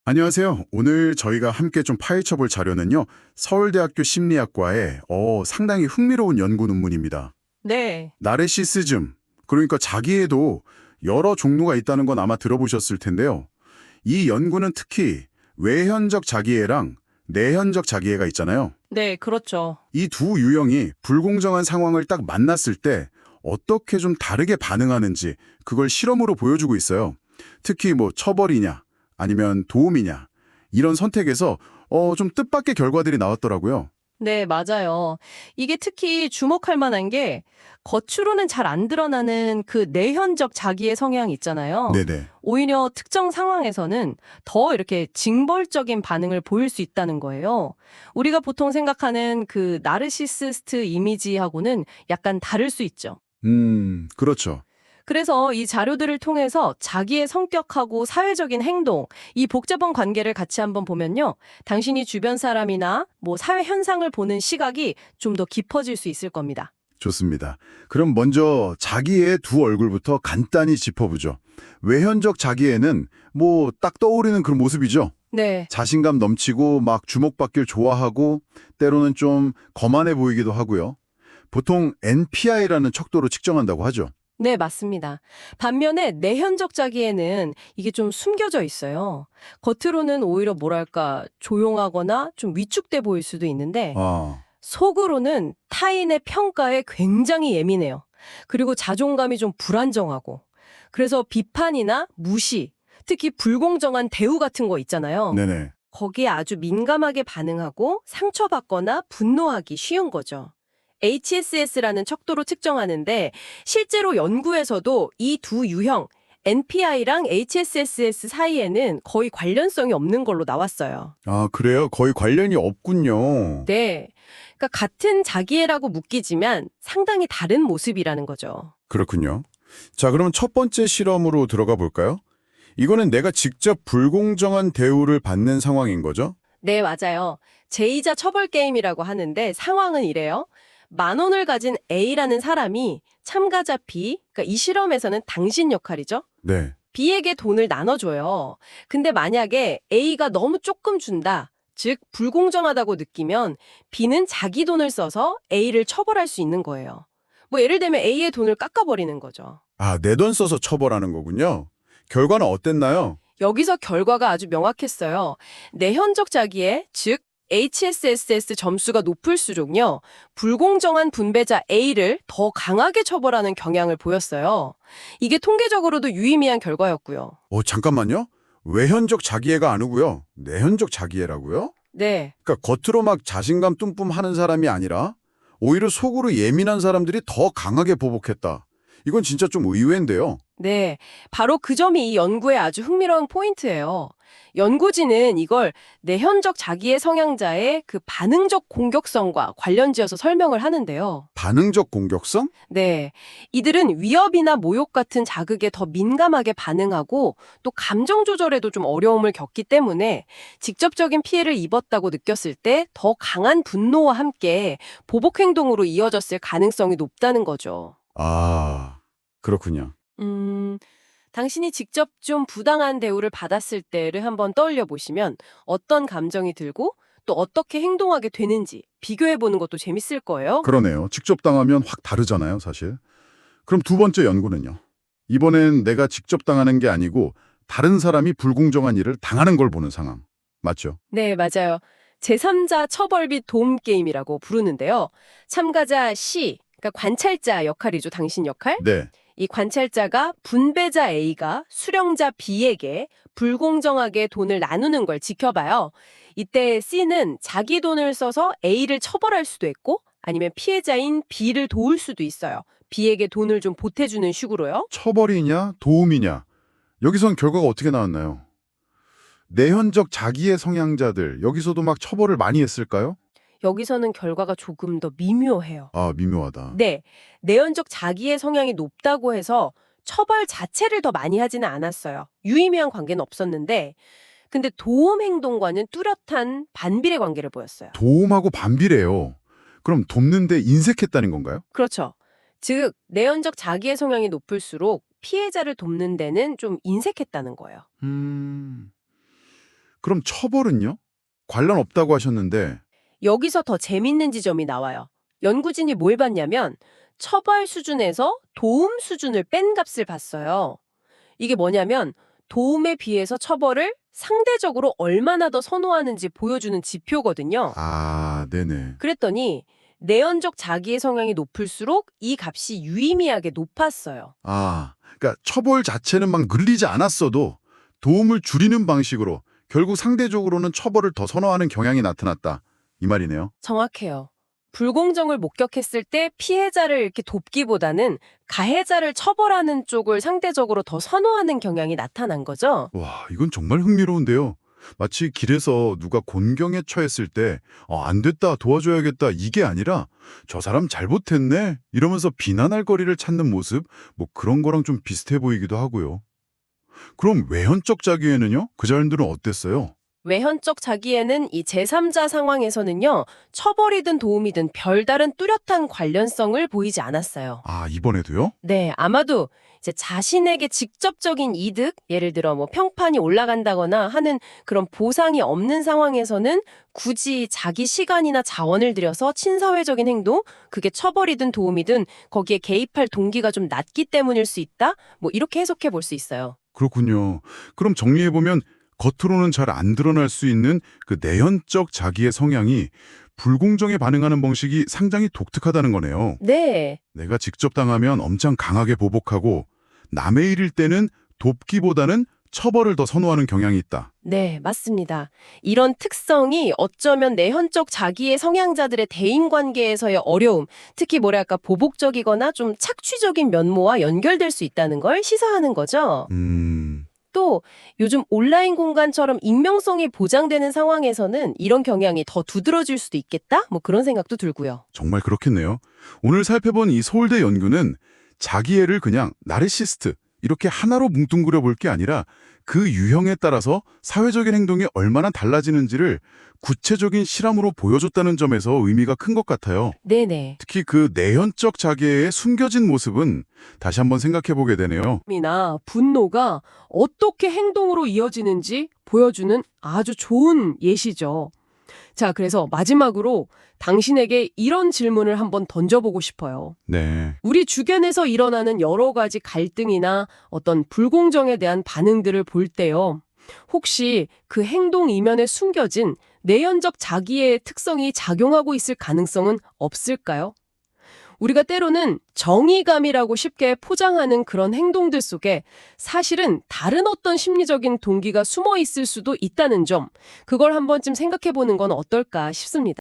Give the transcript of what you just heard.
안녕하세요. 오늘 저희가 함께 좀 파헤쳐 볼 자료는요. 서울대학교 심리학과의 상당히 흥미로운 연구 논문입니다. 네, 나르시시즘, 그러니까 자기애도 여러 종류가 있다는 건 아마 들어보셨을 텐데요. 이 연구는 특히 외현적 자기애랑 내현적 자기애가 있잖아요. 네, 그렇죠. 이 두 유형이 불공정한 상황을 딱 만났을 때 어떻게 좀 다르게 반응하는지 그걸 실험으로 보여주고 있어요. 특히 뭐 처벌이냐 아니면 도움이냐 이런 선택에서 좀 뜻밖의 결과들이 나왔더라고요. 네, 맞아요. 이게 특히 주목할 만한 게 겉으로는 잘 안 드러나는 그 내현적 자기의 성향 있잖아요. 네네. 오히려 특정 상황에서는 더 이렇게 징벌적인 반응을 보일 수 있다는 거예요. 우리가 보통 생각하는 그 나르시시스트 이미지하고는 약간 다를 수 있죠. 그렇죠. 그래서 이 자료들을 통해서 자기의 성격하고 사회적인 행동, 이 복잡한 관계를 같이 한번 보면요. 당신이 주변 사람이나 뭐 사회 현상을 보는 시각이 좀 더 깊어질 수 있을 겁니다. 좋습니다. 그럼 먼저 자기의 두 얼굴부터 간단히 짚어보죠. 외현적 자기애는 뭐 딱 떠오르는 그런 모습이죠. 네. 자신감 넘치고 막 주목받길 좋아하고 때로는 좀 거만해 보이기도 하고요. 보통 NPI라는 척도로 측정한다고 하죠. 네, 맞습니다. 반면에 내현적 자기에는 이게 좀 숨겨져 있어요. 겉으로는 오히려 뭐랄까 조용하거나 좀 위축돼 보일 수도 있는데 아, 속으로는 타인의 평가에 굉장히 예민해요. 그리고 자존감이 좀 불안정하고. 그래서 비판이나 무시, 특히 불공정한 대우 같은 거 있잖아요. 네네. 거기에 아주 민감하게 반응하고 상처받거나 분노하기 쉬운 거죠. HSS라는 척도로 측정하는데 실제로 연구에서도 이 두 유형, NPI랑 HSS 사이에는 거의 관련성이 없는 걸로 나왔어요. 아, 그래요? 거의 관련이 없군요. 네. 그러니까 같은 자기애라고 묶이지만 상당히 다른 모습이라는 거죠. 그렇군요. 자, 그러면 첫 번째 실험으로 들어가 볼까요? 이거는 내가 직접 불공정한 대우를 받는 상황인 거죠? 네, 맞아요. 제2자 처벌 게임이라고 하는데 상황은 이래요. 10,000원을 가진 A라는 사람이 참가자 B, 그러니까 이 실험에서는 당신 역할이죠. 네. B에게 돈을 나눠줘요. 근데 만약에 A가 너무 조금 준다, 즉 불공정하다고 느끼면 B는 자기 돈을 써서 A를 처벌할 수 있는 거예요. 뭐 예를 들면 A의 돈을 깎아버리는 거죠. 아, 내 돈 써서 처벌하는 거군요. 결과는 어땠나요? 여기서 결과가 아주 명확했어요. 내현적 자기애, 즉 HSSS 점수가 높을수록요. 불공정한 분배자 A를 더 강하게 처벌하는 경향을 보였어요. 이게 통계적으로도 유의미한 결과였고요. 잠깐만요. 외현적 자기애가 아니고요. 내현적 자기애라고요? 네. 그러니까 겉으로 막 자신감 뿜뿜 하는 사람이 아니라 오히려 속으로 예민한 사람들이 더 강하게 보복했다. 이건 진짜 좀 의외인데요. 네, 바로 그 점이 이 연구의 아주 흥미로운 포인트예요. 연구진은 이걸 내현적 자기의 성향자의 그 반응적 공격성과 관련지어서 설명을 하는데요. 반응적 공격성? 네, 이들은 위협이나 모욕 같은 자극에 더 민감하게 반응하고 또 감정 조절에도 좀 어려움을 겪기 때문에 직접적인 피해를 입었다고 느꼈을 때 더 강한 분노와 함께 보복 행동으로 이어졌을 가능성이 높다는 거죠. 아, 그렇군요. 음, 당신이 직접 좀 부당한 대우를 받았을 때를 한번 떠올려 보시면 어떤 감정이 들고 또 어떻게 행동하게 되는지 비교해 보는 것도 재밌을 거예요. 그러네요. 직접 당하면 확 다르잖아요, 사실. 그럼 두 번째 연구는요. 이번엔 내가 직접 당하는 게 아니고 다른 사람이 불공정한 일을 당하는 걸 보는 상황. 맞죠? 네, 맞아요. 제3자 처벌 및 도움 게임이라고 부르는데요. 참가자 C, 그러니까 관찰자 역할이죠, 당신 역할. 네. 이 관찰자가 분배자 A가 수령자 B에게 불공정하게 돈을 나누는 걸 지켜봐요. 이때 C는 자기 돈을 써서 A를 처벌할 수도 있고 아니면 피해자인 B를 도울 수도 있어요. B에게 돈을 좀 보태주는 식으로요. 처벌이냐, 도움이냐. 여기선 결과가 어떻게 나왔나요? 내현적 자기의 성향자들, 여기서도 막 처벌을 많이 했을까요? 여기서는 결과가 조금 더 미묘해요. 아, 미묘하다. 네, 내연적 자기의 성향이 높다고 해서 처벌 자체를 더 많이 하지는 않았어요. 유의미한 관계는 없었는데 근데 도움 행동과는 뚜렷한 반비례 관계를 보였어요. 도움하고 반비례요. 그럼 돕는데 인색했다는 건가요? 그렇죠. 즉, 내연적 자기의 성향이 높을수록 피해자를 돕는 데는 좀 인색했다는 거예요. 음... 그럼 처벌은요? 관련 없다고 하셨는데, 여기서 더 재밌는 지점이 나와요. 연구진이 뭘 봤냐면 처벌 수준에서 도움 수준을 뺀 값을 봤어요. 이게 뭐냐면 도움에 비해서 처벌을 상대적으로 얼마나 더 선호하는지 보여주는 지표거든요. 아, 네네. 그랬더니 내연적 자기의 성향이 높을수록 이 값이 유의미하게 높았어요. 아, 그러니까 처벌 자체는 막 늘리지 않았어도 도움을 줄이는 방식으로 결국 상대적으로는 처벌을 더 선호하는 경향이 나타났다. 이 말이네요. 정확해요. 불공정을 목격했을 때 피해자를 이렇게 돕기보다는 가해자를 처벌하는 쪽을 상대적으로 더 선호하는 경향이 나타난 거죠. 와, 이건 정말 흥미로운데요. 마치 길에서 누가 곤경에 처했을 때, 안 됐다, 도와줘야겠다, 이게 아니라, 저 사람 잘못했네? 이러면서 비난할 거리를 찾는 모습, 뭐 그런 거랑 좀 비슷해 보이기도 하고요. 그럼 외현적 자기에는요? 그 자들은 어땠어요? 외현적 자기에는 이 제3자 상황에서는요, 처벌이든 도움이든 별다른 뚜렷한 관련성을 보이지 않았어요. 아, 이번에도요? 네, 아마도 이제 자신에게 직접적인 이득, 예를 들어 뭐 평판이 올라간다거나 하는 그런 보상이 없는 상황에서는 굳이 자기 시간이나 자원을 들여서 친사회적인 행동, 그게 처벌이든 도움이든 거기에 개입할 동기가 좀 낮기 때문일 수 있다? 뭐 이렇게 해석해 볼 수 있어요. 그렇군요. 그럼 정리해보면, 겉으로는 잘 안 드러날 수 있는 그 내연적 자기의 성향이 불공정에 반응하는 방식이 상당히 독특하다는 거네요. 네. 내가 직접 당하면 엄청 강하게 보복하고 남의 일일 때는 돕기보다는 처벌을 더 선호하는 경향이 있다. 네, 맞습니다. 이런 특성이 어쩌면 내현적 자기의 성향자들의 대인관계에서의 어려움, 특히 뭐랄까 보복적이거나 좀 착취적인 면모와 연결될 수 있다는 걸 시사하는 거죠. 또 요즘 온라인 공간처럼 익명성이 보장되는 상황에서는 이런 경향이 더 두드러질 수도 있겠다? 뭐 그런 생각도 들고요. 정말 그렇겠네요. 오늘 살펴본 이 서울대 연구는 자기애를 그냥 나르시스트 이렇게 하나로 뭉뚱그려 볼 게 아니라 그 유형에 따라서 사회적인 행동이 얼마나 달라지는지를 구체적인 실험으로 보여줬다는 점에서 의미가 큰 것 같아요. 네네. 특히 그 내연적 자기애의 숨겨진 모습은 다시 한번 생각해 보게 되네요. 이나 분노가 어떻게 행동으로 이어지는지 보여주는 아주 좋은 예시죠. 자, 그래서 마지막으로 당신에게 이런 질문을 한번 던져보고 싶어요. 네. 우리 주변에서 일어나는 여러 가지 갈등이나 어떤 불공정에 대한 반응들을 볼 때요. 혹시 그 행동 이면에 숨겨진 내연적 자기의 특성이 작용하고 있을 가능성은 없을까요? 우리가 때로는 정의감이라고 쉽게 포장하는 그런 행동들 속에 사실은 다른 어떤 심리적인 동기가 숨어 있을 수도 있다는 점, 그걸 한 번쯤 생각해 보는 건 어떨까 싶습니다.